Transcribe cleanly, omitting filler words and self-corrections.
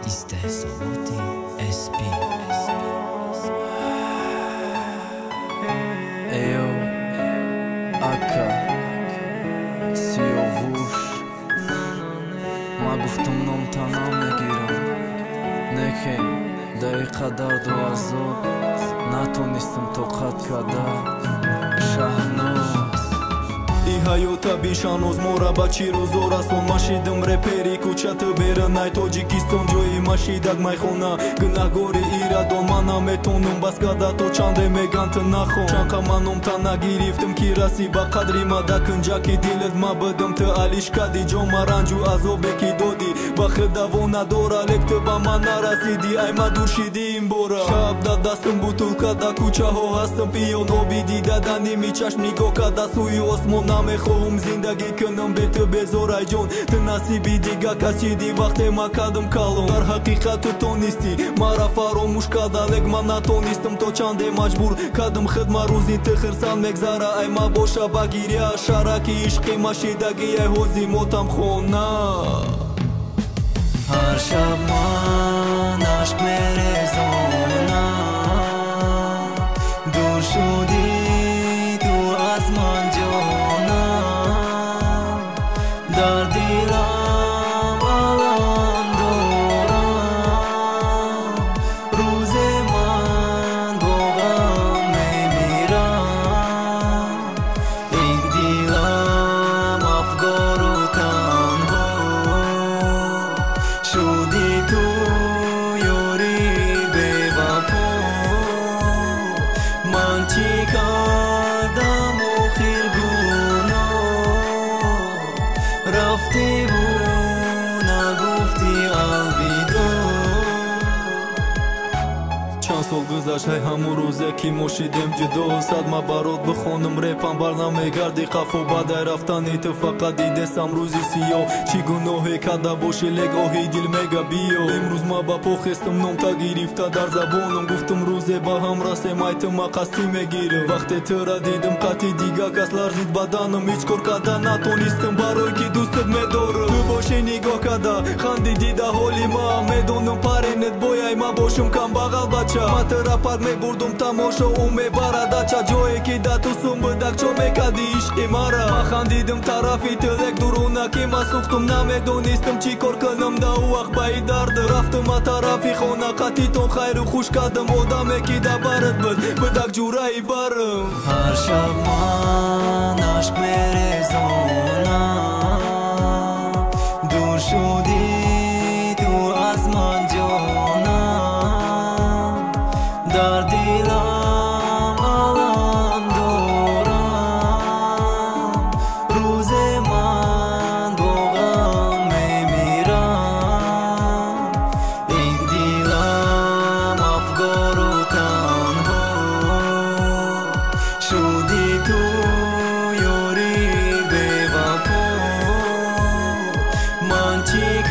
استحساناتی SP ایو اکا سیاووش ما گفتم نام تنها نگیرم نکه دقیقه درد و عذاب نتونستم طاقت کردن شهناز ای حیاتا بیشانوز مورا با چی روزور اصلا ماشیدم رپری کوچت بیرن ای تاجیکستان جوی ماشیدک مای خونا گناهگوری ایرادون منم میتونم بس کدا تو چنده میگن تنخو چنکا منم تا نگیرفتم کی رسی با قدری ما دکنجا کی دیلت ما بدم تو علیش کدی جو مرانجو عذابه کی دودی با خداو ندورا لکت با من نرسیدی ای ما دور شیدی این بورا شب داد دستم بوتول کدا کوچه ها هستم پیون آبیدی دادنی می چشم نگاه کدا سوی آسمان نمیخوام زندگی کنم به تو بزارای جون تو نصیبی دیگه کشیدی وقتی ما کدم کالون در حقیقت تو نیستی مرا فراموش کرده لگ من نتونستم تو چنده مجبور کدم خدمه روزی تو خرسان مگذاره ای ما باشه بگیری شرکی عشقی مشیدگی ای حوزی موتم خونه هر شب من عشق میرزونه دور شدی تو از من جانم در دیلم الان دورم روز من با غم میمیرم این دیلم افگار و تنها شدی تو یاری به وفا من چی کردم آخر گناه رفتی و نگفتی الویدا چند سال گذشت های همون روزه که ما شیدیم جدا صد ما برات بخونم ریپم برنامه گردی قفا بعد رفتنی تو فقط دیدستم روزی سیاه چی گناهی کده باشی لگاهی دل میگه بیا امروز ما با پا خستم نام تا گرفته در زبانم گفتم روزه با هم رسیم ای تو ما قصدی میگیرم وقتی تو را دیدم قطعی دیگه کس لرزید بدنم هیچ کار کده نتونستم برای که دوستت میدارم تو باشی نگاه کده خندی دیده حالی ما میدونم پرینت بایای ما باشم کم بغل بچه ما ترا پر میبردم تماشا او میبرده چه جایی که ده تو سون بدک چو میکدی عشقی مرا ما خندیدم طرفی تلک درونه که ما سوختم نمیدونستم چی کار کنم ده او وقت بایی درد رفتم طرفی خونه قطعی تون خیر و خوش کردم آدمه که ده برد بدک جورایی برم هر شب من عشق میرزونم دور شدی تو از من جانم در دیلم الان دورم روز من با غم میمیرم این دیلم افگار و تنها شدی تو یاری به وفا من چی